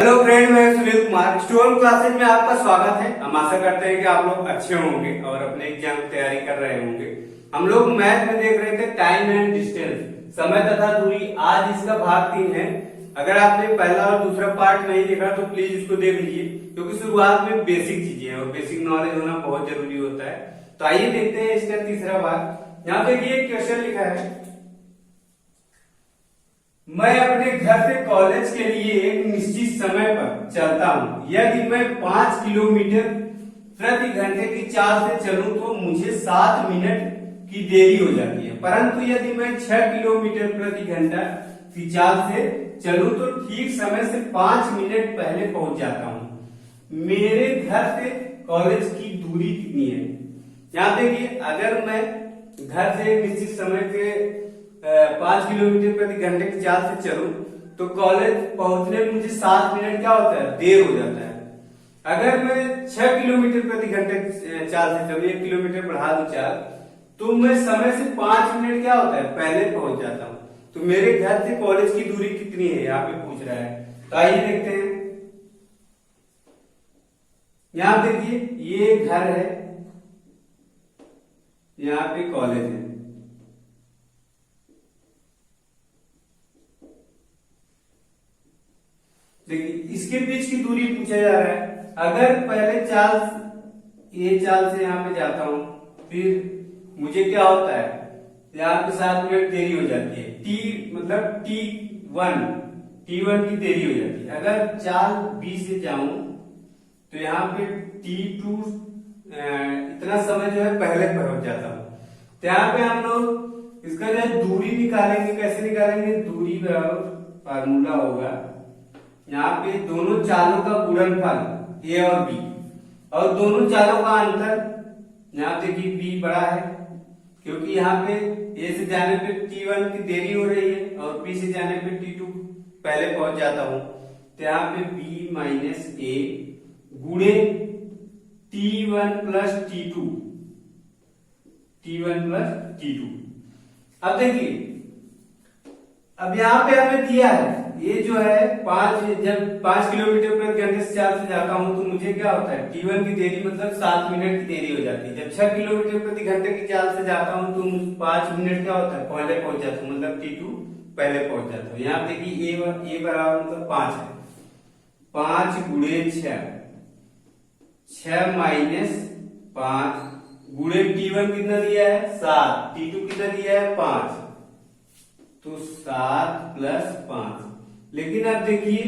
Hello friend, मैं Sunil Kumar. Student classes में आपका स्वागत है। हम आशा करते हैं कि आप लोग अच्छे होंगे और अपने एग्जाम की तैयारी कर रहे होंगे। हम लोग मैथ में देख रहे थे टाइम एंड डिस्टेंस, समय तथा दूरी। आज इसका भाग 3 है। अगर आपने पहला और दूसरा पार्ट नहीं देखा तो प्लीज इसको देख लीजिए, क्योंकि शुरुआत में बेसिक चीजें हैं और बेसिक नॉलेज होना बहुत जरूरी होता है। तो आइए देखते हैं इसका तीसरा भाग। यहाँ देखिए क्वेश्चन लिखा है, मैं अपने घर से कॉलेज के लिए एक निश्चित समय पर चलता हूँ। यदि मैं 5 किलोमीटर प्रति घंटे की चाल से चलूं तो मुझे 7 मिनट की देरी हो जाती है, परंतु यदि मैं 6 किलोमीटर प्रति घंटा की चाल से चलूं तो ठीक समय से 5 मिनट पहले पहुंच जाता हूँ। मेरे घर से कॉलेज की दूरी कितनी है? यहाँ देखिए, अगर मैं घर से एक निश्चित समय के 5 किलोमीटर प्रति घंटे की चाल से चलूं तो कॉलेज पहुंचने में मुझे 7 मिनट क्या होता है, देर हो जाता है। अगर मैं 6 किलोमीटर प्रति घंटे चाल से चलूं, 1 किलोमीटर बढ़ा दूं चाल, तो मैं समय से 5 मिनट क्या होता है, पहले पहुंच जाता हूं। तो मेरे घर से कॉलेज की दूरी कितनी है, यहाँ पे पूछ रहा है। तो आइए देखते हैं। यहां देखिए, ये घर है, यहाँ पे कॉलेज है। देखिए, इसके बीच की दूरी पूछा जा रहा है। अगर पहले ये चाल से यहाँ पे जाता हूं, फिर मुझे क्या होता है, यहाँ पे 7 मिनट देरी हो जाती है। मतलब T1 की देरी हो जाती है। अगर चाल B से जाऊं तो यहाँ पे T2 इतना समय जो है पहले पहुंच जाता हूं। तो यहाँ पे हम लोग इसका जो है दूरी निकालेंगे। कैसे निकालेंगे? दूरी बराबर फार्मूला होगा, यहाँ पे दोनों चालों का गुणनफल A और B, और दोनों चालों का अंतर। यहाँ देखिए B बड़ा है, क्योंकि यहाँ पे A से जाने पे T1 की देरी हो रही है और B से जाने पे T2 पहले पहुंच जाता हूं। तो यहाँ पे B माइनस A गुणे T1 प्लस T2, अब देखिए, अब यहाँ पे हमें दिया है ये जो है जब 5 किलोमीटर प्रति घंटे से चाल से जाता हूं तो मुझे क्या होता है, T1 की देरी मतलब 7 मिनट की देरी हो जाती है। जब 6 किलोमीटर प्रति घंटे की चाल से जाता हूं तो 5 मिनट क्या होता है, पहले पहुंच जाता हूं, मतलब T2 पहले पहुंच जाता हूं। यहाँ देखिए ए बराबर मतलब 5 है। 5 गुणे 6 माइनस 5 गुणे T1 कितना दिया है, 7, T2 कितना दिया है, 5, तो 7 प्लस 5। लेकिन अब देखिए,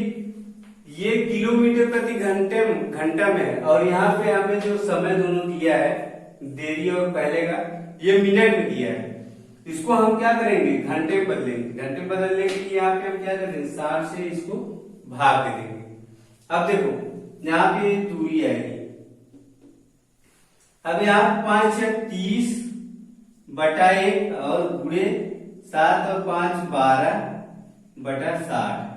ये किलोमीटर प्रति घंटा में है, और यहाँ पे हमें जो समय दोनों दिया है, देरी और पहले का, ये मिनट में दिया है। इसको हम क्या करेंगे, घंटे में बदलेंगे। घंटे बदलने के लिए यहाँ पे हम क्या करेंगे, 60 से इसको भाग दे देंगे। अब देखो, यहाँ पे दूरी आएगी। अब यहाँ 5 6 30 बटा 1 और गुणे 7 और 5 12 बटा 60।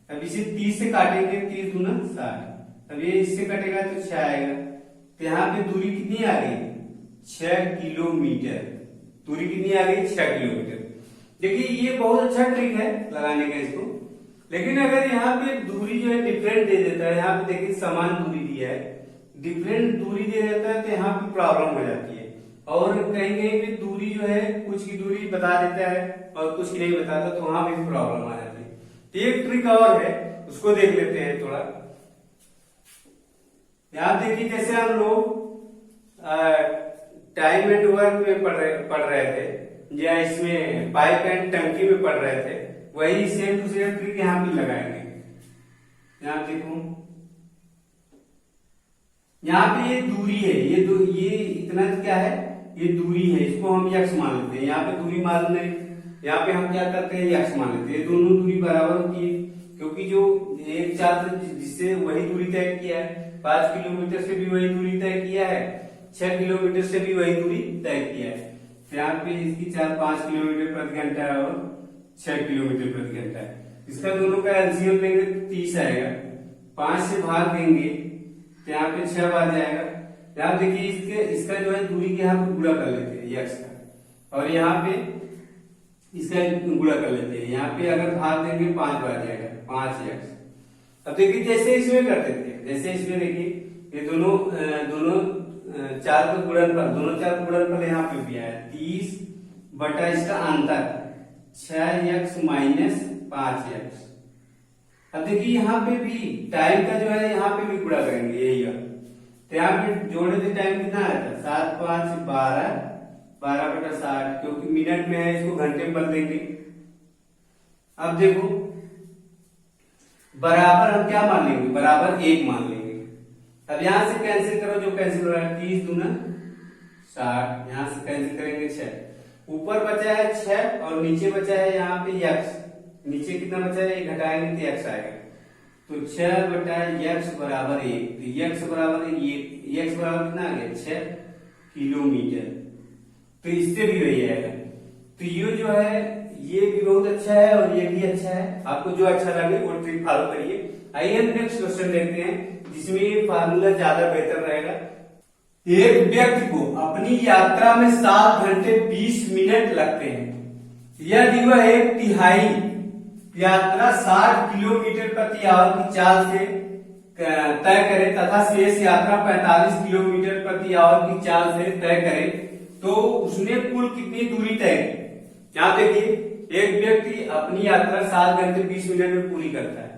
अब इसे 30 से काटेंगे, 30 दूना 60। अब ये इससे कटेगा तो 6 आएगा। तो यहाँ पे दूरी कितनी आ गई, 6 किलोमीटर। दूरी कितनी आ गई, 6 किलोमीटर। देखिए, ये बहुत अच्छा ट्रिक है लगाने का इसको। लेकिन अगर यहाँ पे दूरी जो है डिफरेंट दे देता है, यहाँ पे देखिए समान दूरी दिया है, डिफरेंट दूरी दे देता है, तो यहाँ पे प्रॉब्लम हो जाती है। और कहीं कहीं पे दूरी जो है, कुछ की दूरी बता देता है और कुछ की नहीं बताता, तो वहां भी प्रॉब्लम आ जाती है। एक ट्रिक और है, उसको देख लेते हैं थोड़ा। यहां देखिए, जैसे हम लोग टाइम एंड वर्क में पढ़ रहे थे, या इसमें पाइप एंड टंकी में पढ़ रहे थे, वही सेम टू सेम ट्रिक यहाँ पे लगाएंगे। यहाँ देखो, यहाँ पे ये दूरी है, ये इतना क्या है, ये दूरी है, इसको हम x मान लेते हैं। यहाँ पे दूरी मान लें, यहाँ पे हम क्या करते हैं, x मान लेते हैं। दोनों दूरी बराबर होती है, क्योंकि जो एक चाल जिससे वही दूरी तय किया है, 5 किलोमीटर से भी वही दूरी तय किया है, 6 किलोमीटर से भी वही दूरी तय किया है। तो यहाँ पे इसकी चाल 5 किलोमीटर प्रति घंटा है और 6 किलोमीटर प्रति घंटा है। इसका दोनों का एलसीएम लेंगे तो 30 आएगा। 5 से भाग देंगे तो यहाँ पे 6 बार जाएगा। यहाँ देखिए, इसका जो है दूरी के यहाँ पे गुणा कर लेते हैं x का, और यहाँ पे इसका गुणा कर लेते हैं। यहाँ पे अगर भाग देंगे 5 बार जाएगा, 5x। अब देखिए जैसे इसमें करते थे, जैसे इसमें देखिए ये दोनों चार का गुणनफल, दोनों चार का गुणनफल यहाँ पे भी आया 30 बटा इसका अंतर 6x माइनस 5x। अब देखिए यहाँ पे भी टाइम का जो है यहाँ पे भी गुणा करेंगे यही है, तो यहाँ पे जोड़े थे टाइम कितना आया था 7 5 12 12 बटा 60, क्योंकि मिनट में है इसको घंटे में बदल देंगे। अब देखो बराबर हम क्या मान लेंगे, बराबर 1 मान लेंगे। अब यहां से कैंसिल करो, जो कैंसिल हो रहा है 30 दूना 60, यहां से कैंसिल करेंगे 6, ऊपर बचा है 6 और नीचे बचा है यहाँ पे x, नीचे कितना बचा है ये घटाएंगे तो x आएगा, तो 6 बटा x बराबर 1, तो x बराबर x बराबर कितना आ गया 6 किलोमीटर। तो इससे भी वही आएगा। तो ये जो है ये भी बहुत अच्छा है और ये भी अच्छा है, आपको जो अच्छा लगे वो ट्रिक फॉलो करिए। आइए हम नेक्स्ट क्वेश्चन देखते हैं जिसमें ये फार्मूला ज्यादा बेहतर रहेगा। एक व्यक्ति को अपनी यात्रा में 7 घंटे 20 मिनट लगते हैं, यदि वह एक तिहाई यात्रा 60 किलोमीटर प्रति आवर की चाल से तय करे तथा शेष यात्रा 45 किलोमीटर प्रति आवर की चाल से तय करे, तो उसने कुल कितनी दूरी तय की। यहाँ देखिए एक व्यक्ति अपनी यात्रा 7 घंटे 20 मिनट में पूरी करता है,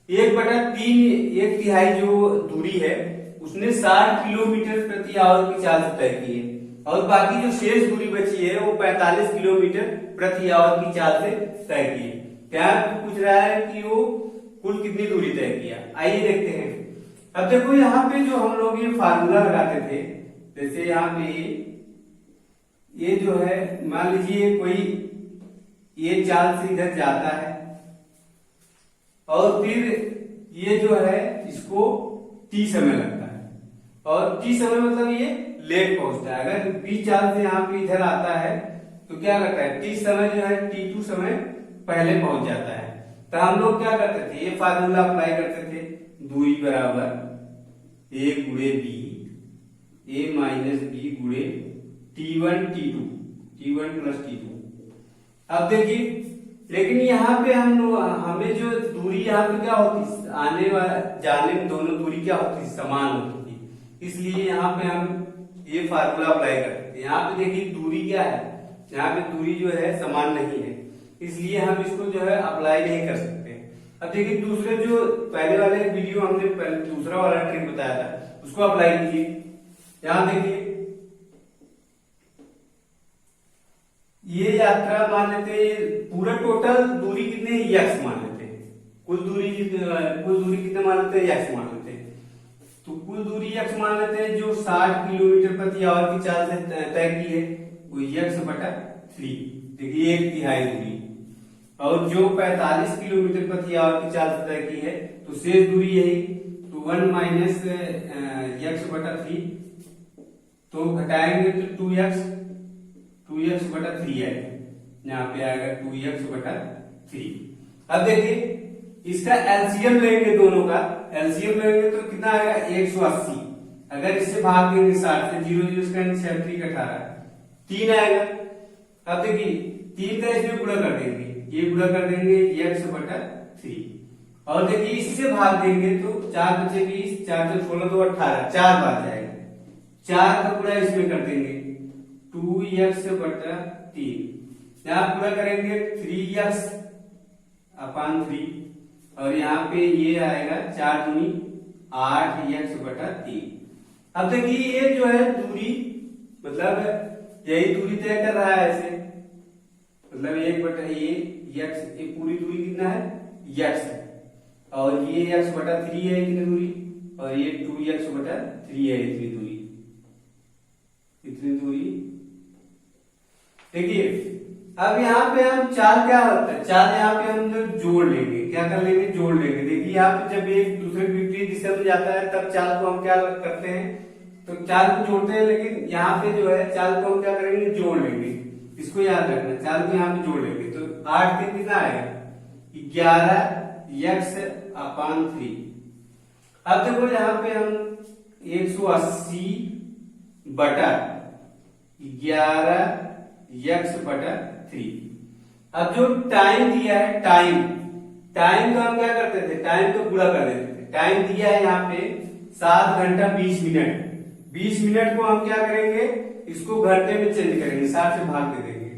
1/3 एक तिहाई जो दूरी है उसने 60 किलोमीटर प्रति आवर की चाल से तय की है, और बाकी जो शेष दूरी बची है वो 45 किलोमीटर प्रति आवर की चाल से तय की है। क्या पूछ रहा है कि वो कुल कितनी दूरी तय किया। आइए देखते हैं। अब देखो यहाँ पे जो हम लोग ये फार्मूला लगाते थे, जैसे यहाँ पे ये जो है मान लीजिए कोई ये चाल से इधर जाता है और फिर ये जो है इसको t समय लगता है, और t समय मतलब ये लेट पहुंचता है। अगर b चाल से यहाँ पे इधर आता है तो क्या करता है t समय जो है t2 समय पहले पहुंच जाता है। तो हम लोग क्या करते थे, ये फार्मूला अप्लाई करते थे, दूरी बराबर a गुणे b, a माइनस b गुणे t1 प्लस t2। अब देखिए लेकिन यहाँ पे हमें जो दूरी यहाँ पे क्या होती, आने वाला जाने में दोनों दूरी क्या होती समान होती थी, इसलिए यहाँ पे हम ये फार्मूला अप्लाई करते थे। यहाँ पे देखिए दूरी क्या है, यहाँ पे दूरी जो है समान नहीं है, इसलिए हम इसको जो है अप्लाई नहीं कर सकते। अब देखिए दूसरे जो पहले वाले वीडियो हमने दूसरा वाला ट्रिक बताया था उसको अप्लाई कीजिए। यहाँ देखिए ये यात्रा मान लेते पूरा टोटल दूरी कितने x मान लेते हैं, कुल दूरी कितने मान लेते हैं x मान लेते हैं, तो कुल दूरी x मान लेते हैं जो 60 किलोमीटर प्रति आवर की चाल से तय की है वो x/3, देखिए एक तिहाई दूरी, और जो 45 किलोमीटर प्रति आवर की चाल से तय की है तो शेष दूरी यही, तो 1 माइनस x/3, तो घटाएंगे तो 2x/3 है, यहाँ पे आएगा 2x/3। अब देखिए इसका एलसीएम लेंगे, दोनों का एलसीएम लेंगे तो कितना आएगा 180, अगर इससे भाग देंगे 60 से 0 0 का 6 3 18 3 आएगा। अब देखिए 3 का इसमें गुणा कर देंगे, ये गुणा कर देंगे x/3, और देखिए इससे भाग देंगे तो 4 बचे 20, 4 से 16 तो 18, 4 बार जाएगा, 4 का गुणा इसमें कर देंगे 2x/3, यहाँ पूरा करेंगे 3x/3, और यहाँ पे ये आएगा 4 दूनी 8x/3। अब देखिए ये जो है दूरी मतलब यही दूरी तय कर रहा है ऐसे, मतलब 1/ये पूरी दूरी कितना है x है, और ये x/3 है इतनी दूरी, और ये 2x/3 है इतनी दूरी। देखिए अब यहाँ पे हम चाल क्या होता है, चाल यहाँ पे हम लोग जोड़ लेंगे, क्या कर लेंगे जोड़ लेंगे। देखिए यहाँ पे जब एक दूसरे विपरीत दिशा में जाता है तब चाल को हम क्या करते हैं, तो चाल को जोड़ते हैं, लेकिन यहाँ पे जो है चाल को हम क्या करेंगे जोड़ लेंगे, इसको याद रखना, चाल को यहाँ पे जोड़ लेंगे तो 8 3 कितना आएगा 11x/3। अब देखो यहाँ पे हम 180/11x/3। अब जो टाइम दिया है, टाइम को हम क्या करते थे, टाइम को पूरा कर देते थे। टाइम दिया है यहाँ पे 7 घंटा 20 मिनट। 20 मिनट को हम क्या करेंगे, इसको घंटे में चेंज करेंगे, 7 से भाग दे देंगे।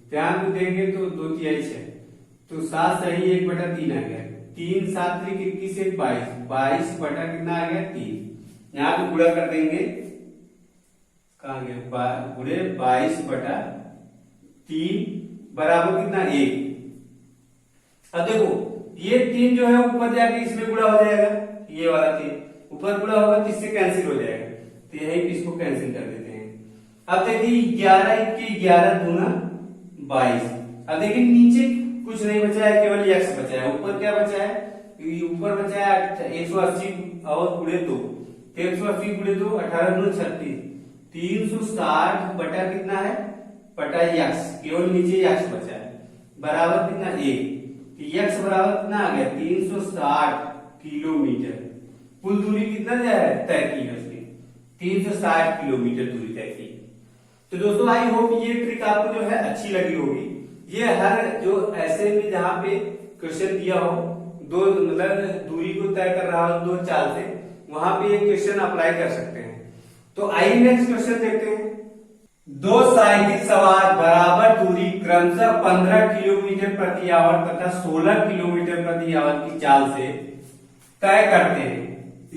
ध्यान को देंगे तो 2 6, तो 7 सही 1/3 आ गया। 3 7 3 21 1 22, 22 बटा कितना आ गया 3। यहाँ पे गुणा कर देंगे, कहा गया गुणे 22/3 बराबर कितना 1। अब देखो ये 3 जो है ऊपर जाके इसमें गुणा हो जाएगा, ये वाला 3 ऊपर गुणा होगा तो इससे कैंसिल हो जाएगा, तो यही इसको कैंसिल कर देते हैं। अब देखिए 11 की 11 दूना 22। अब देखिए नीचे कुछ नहीं बचा है, केवल x बचा है। ऊपर क्या बचा है, ऊपर बचा है 180 और गुणे 2, 180 गुणे 2 18 गुणे 36, 360 बटा कितना है बटा x, केवल नीचे x बचा है, बराबर कितना 1। x बराबर कितना आ गया 360 किलोमीटर। कुल दूरी कितना तय की है उसने, 360 किलोमीटर दूरी तय की। तो दोस्तों आई होप ये ट्रिक आपको जो है अच्छी लगी होगी। ये हर जो ऐसे में जहां पे क्वेश्चन दिया हो, दो मतलब दूरी को तय कर रहा हो 2 चाल से, वहां पे ये क्वेश्चन अप्लाई कर सकते हैं। तो आइए नेक्स्ट क्वेश्चन देखते हैं। 2 साइकिल सवार बराबर दूरी क्रमशः 15 किलोमीटर प्रति आवर तथा 16 किलोमीटर प्रति आवर की चाल से तय करते हैं।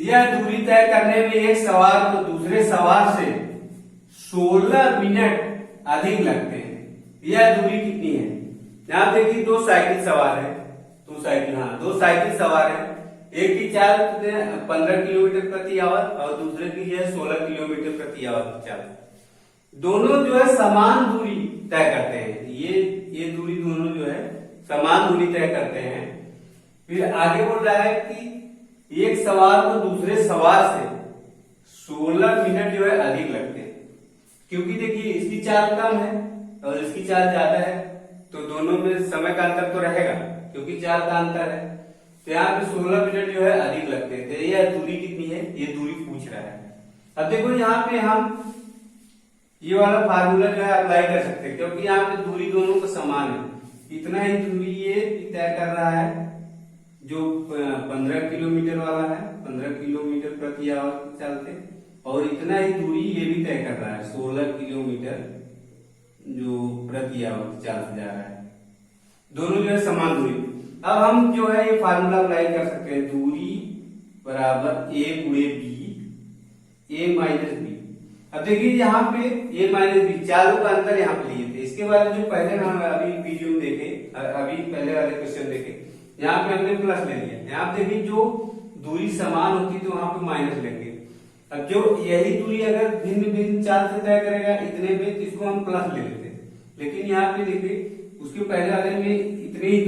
यह दूरी तय करने में एक सवार को दूसरे सवार से 16 मिनट अधिक लगते हैं। यह दूरी कितनी है। यहाँ देखिए 2 साइकिल सवार है, 2 साइकिल सवार है। एक की चाल 15 किलोमीटर प्रति आवर और दूसरे की है 16 किलोमीटर प्रति आवर की चाल। दोनों जो है समान दूरी तय करते हैं। ये दूरी दोनों जो है समान दूरी तय करते हैं। फिर आगे बोल रहा है कि एक सवार को दूसरे सवार से 16 मिनट जो है अधिक लगते हैं, क्योंकि देखिए इसकी चाल कम है और इसकी चाल ज्यादा है, तो दोनों में समय का अंतर तो रहेगा क्योंकि चाल का अंतर है। तो यहाँ पे 16 मिनट जो है अधिक लगते हैं। तो यह दूरी कितनी है, ये दूरी पूछ रहा है। अब देखो यहाँ पे हम ये वाला फार्मूला जो है अप्लाई कर सकते हैं, क्योंकि यहाँ पे दूरी दोनों को समान है। इतना ही दूरी ये तय कर रहा है जो 15 किलोमीटर वाला है, 15 किलोमीटर प्रति आवर की चाल से, और इतना ही दूरी ये भी तय कर रहा है 16 किलोमीटर जो प्रति आवर की चाल से जा रहा है। दोनों जो है समान दूरी। अब हम जो है ये फार्मूला अप्लाई कर सकते हैं, दूरी बराबर a गुणे b, a माइनस b। अब देखिए यहाँ पे a माइनस b, चालों का अंतर यहाँ पे लिए थे। इसके बाद जो पहले हम अभी वीडियो में देखे, अभी पहले वाले क्वेश्चन देखे, यहाँ पे हमने प्लस ले लिया। यहाँ पे देखिए जो दूरी समान होती तो वहां पे माइनस लेंगे। अब जो यही दूरी अगर भिन्न भिन्न चाल से तय करेगा इतने में, तो इसको हम प्लस ले लेते हैं। लेकिन यहाँ पे देखिए उसके पहले वाले में इतनी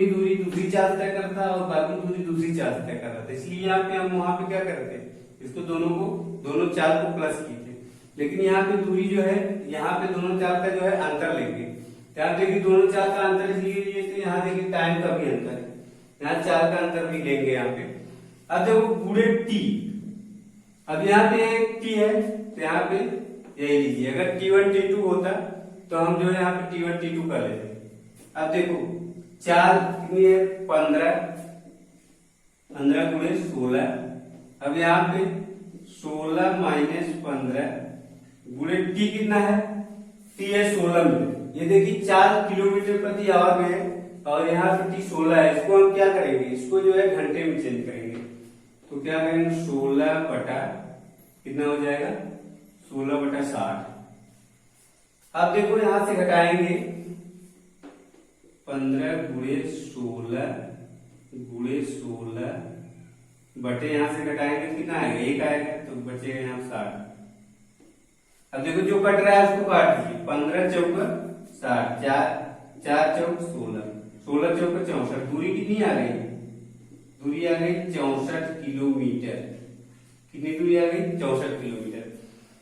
दूरी दूसरी चाल तय करता और बाकी दूरी दूसरी चाल से तय कर रहा था, इसलिए यहाँ पे हम वहां पे क्या करते, इसको दोनों चाल को प्लस किए थे। लेकिन यहाँ पे दूरी जो है, यहाँ पे दोनों चाल का जो है अंतर लेंगे। यहाँ देखिए दोनों चाल का अंतर इसलिए लिए थे, यहाँ देखिए टाइम का भी अंतर है, यहाँ चाल का अंतर भी लेंगे यहाँ पे। अब देखो गुणे टी, अब यहाँ पे एक टी है तो यहाँ पे यही लीजिए। अगर T1 T2 होता तो हम जो है यहाँ पे T1 T2 कर लेते। अब देखो चाल कितनी है 15 गुणे 16। अब यहाँ पे 16 माइनस 15 गुणे टी कितना है, टी है 16 मिनट। ये देखिए 4 किलोमीटर प्रति आवर में है और यहाँ पे टी 16 है। इसको हम क्या करेंगे, इसको जो है घंटे में चेंज करेंगे। तो क्या करेंगे 16 बटा कितना हो जाएगा 16 बटा 60। अब देखो यहां से घटाएंगे 15 गुणे 16 बटे यहां से घटाएंगे कितना आएगा 1 आएगा, तो बचेगा यहाँ 60। अब देखो जो कट रहा है उसको काट दीजिए, 15 चौका 60, 4 चौक 16 चौका 64। दूरी कितनी आ गई, दूरी आ गई 64 किलोमीटर। कितनी दूरी आ गई 64 किलोमीटर।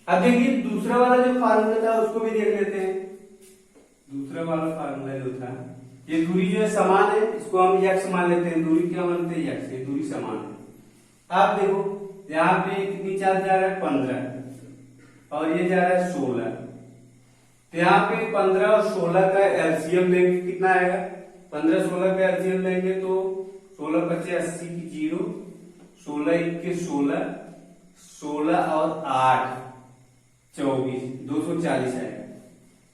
अब देखिए दूसरा वाला जो फार्मूला था उसको भी देख लेते हैं। दूसरा वाला फार्मूला जो था, ये दूरी जो है समान है, इसको हम x मान लेते हैं। दूरी क्या मानते हैं x, ये दूरी समान है। आप देखो यहाँ पे कितनी चाल जा रहा है 15 और ये जा रहा है 16। तो यहाँ पे 15 और 16 का एलसीएम लेंगे, कितना आएगा 15 16 का एलसीएम लेंगे तो 16 25 80 की 0, 16 21 16, 16 और 8 24, 240 आएगा।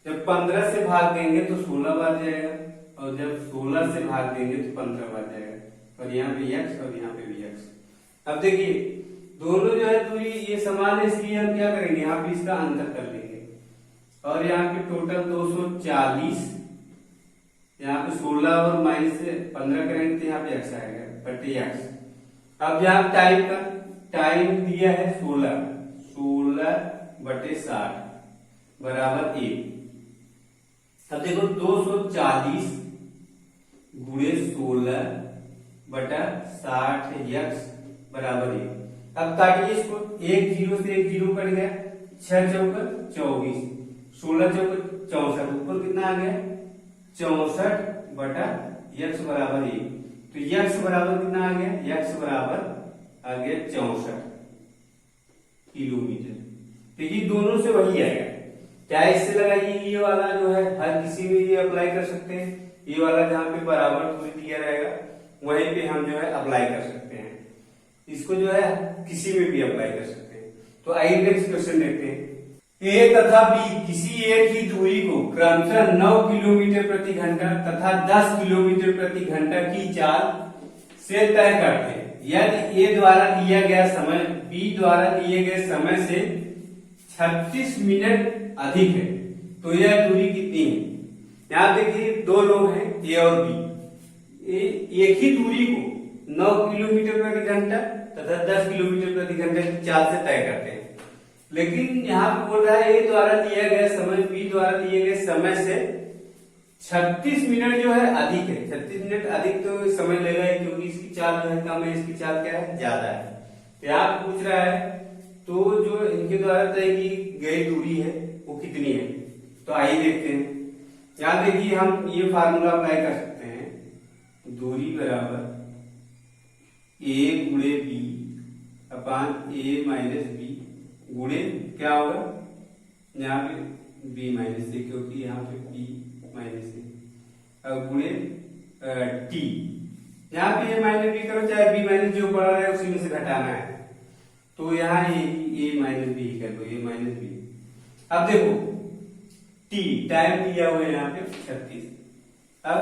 जब 15 से भाग देंगे तो 16 बार जाएगा, और जब 16 से भाग देंगे तो 15 बार जाएगा, और यहाँ पे x और यहाँ पे भी x। अब देखिए दोनों जो है दूरी ये समान है, इसलिए हम क्या करेंगे, यहाँ पे इसका अंतर कर लेंगे, और यहाँ पे टोटल 240, यहाँ पे 16 और माइनस से 15 करेंगे तो यहाँ पे x आएगा बटे x। अब यहाँ टाइम का टाइम दिया है 16 बटे 60 बराबर 1। अब देखो 240 गुणे 16 बटा 60 x बराबर 1। अब काटिए इसको, एक जीरो से एक जीरो कट गया, 6 चौका 24, 16 चौका 64, ऊपर कितना आ गया 64 बटा x बराबर 1। तो x बराबर कितना आ गया, x बराबर आ गया 64 किलोमीटर। देखिए दोनों से वही आएगा, क्या इससे लगाइए, ये वाला जो है हर किसी में ये अप्लाई कर सकते हैं, ये वाला जहाँ पे बराबर दूरी दिया रहेगा वहीं पे हम जो है अप्लाई कर सकते हैं, इसको जो है किसी में भी अप्लाई कर सकते हैं। तो आइए नेक्स्ट क्वेश्चन देखते हैं। ए तथा बी किसी एक ही दूरी को क्रमशः 9 किलोमीटर प्रति घंटा तथा 10 किलोमीटर प्रति घंटा की चाल से तय करते हैं। यदि ए द्वारा दिया गया समय बी द्वारा दिए गए समय से 36 मिनट अधिक है तो यह दूरी कितनी है। यहाँ देखिए दो लोग हैं ए और बी, एक ही दूरी को 9 किलोमीटर प्रति घंटा तथा 10 किलोमीटर प्रति घंटा की चाल से तय करते हैं, लेकिन यहाँ पे बोल रहा है ए द्वारा दिया गया समय बी द्वारा दिए गए समय से 36 मिनट जो है अधिक है। 36 मिनट अधिक तो समय लेगा है क्योंकि इसकी चाल जो है कम है, इसकी चाल क्या है ज्यादा है। तो यहाँ पूछ रहा है तो जो इनके द्वारा तय की गई दूरी है वो कितनी है। तो आइए देखते हैं। यहाँ देखिए हम ये फार्मूला अप्लाई कर सकते हैं, दूरी बराबर a गुणे बी अपान a माइनस बी गुणे क्या होगा, यहाँ पे b माइनस ए क्योंकि यहाँ पे b माइनस ए गुणे t। यहाँ पे a माइनस बी करो, चाहे b माइनस जो पड़ा है उसी में से घटाना है, तो यहाँ a माइनस बी कर दो, a माइनस बी। अब देखो t टाइम दिया हुआ है यहाँ पे 36, अब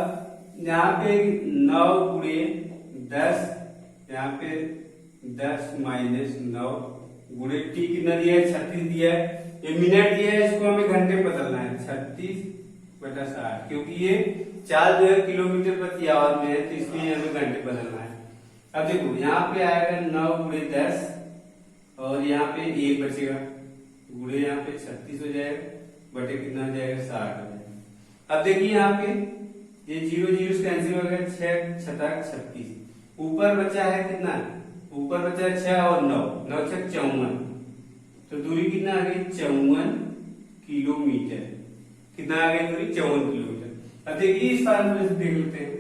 यहाँ पे 9 गुणे 10, यहाँ पे 10 माइनस 9 गुणे टी कितना दिया है 36 दिया है, ये मिनट दिया है, इसको हमें घंटे बदलना है 36 बटा 60 क्योंकि ये चाल जो है किलोमीटर प्रति आवर में है तो इसलिए हमें घंटे बदलना है। अब देखो यहाँ पे आएगा 9 गुणे 10 और यहाँ पे 1 बचेगा गुणे यहाँ पे 36 हो जाएगा बटे कितना हो जाएगा 60 हो जाएगा। अब देखिए यहाँ पे ये 0 0 कैंसिल हो गया, 6 6 36, ऊपर बचा है कितना, ऊपर बचा है 6 और 9, 9 6 54, तो दूरी कितना आ गई 54 किलोमीटर। कितना आ गई दूरी 54 किलोमीटर। अब देखिए इस फार्मूले से देख लेते हैं,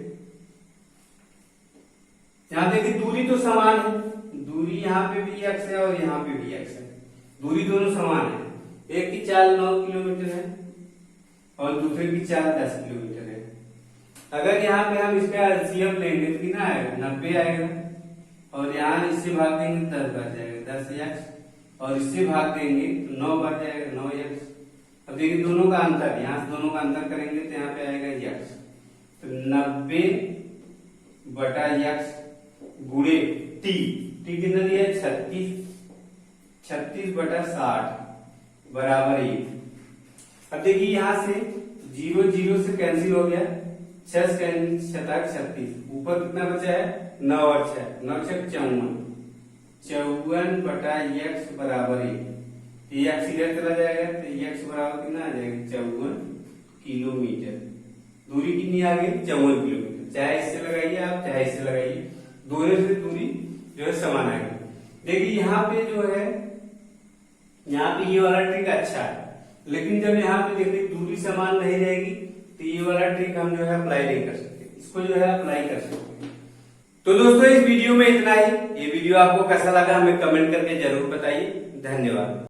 यहाँ देखिए दूरी तो समान है, दूरी यहाँ पे भी x है और यहाँ पे भी x है, दूरी दोनों समान है। एक की चाल 9 किलोमीटर है और दूसरे की चाल 10 किलोमीटर है। अगर यहाँ पे हम इसका एलसीएम लेंगे तो कितना आएगा 90 आएगा, और यहाँ इससे भाग देंगे 10 बार जाएगा 10x, और इससे भाग देंगे तो 9 बार जाएगा 9x। अब देखिए दोनों का अंतर, यहाँ से दोनों का अंतर करेंगे तो यहाँ पे आएगा x, तो 90 बटा x गुणे t कितना दिया है 36 बटा 60 बराबर 1। अब देखिए यहाँ से 0 0 से कैंसिल हो गया, 6 36, ऊपर कितना बचा है 9 और 6, 9 6 54 बटा x बराबर 1। ये x इधर चला जाएगा तो x बराबर कितना आ जाएगा 54 किलोमीटर। दूरी कितनी आ गई 54 किलोमीटर। चाहे इससे लगाइए आप चाहे इससे लगाइए, दोनों से दूरी जो है समान आएगी। देखिए यहाँ पे जो है, यहाँ पे ये वाला ट्रिक अच्छा है, लेकिन जब यहाँ पे देखिए दूरी समान नहीं रहेगी तो ये वाला ट्रिक हम जो है अप्लाई नहीं कर सकते, इसको जो है अप्लाई कर सकते हैं। तो दोस्तों इस वीडियो में इतना ही। ये वीडियो आपको कैसा लगा हमें कमेंट करके जरूर बताइए। धन्यवाद।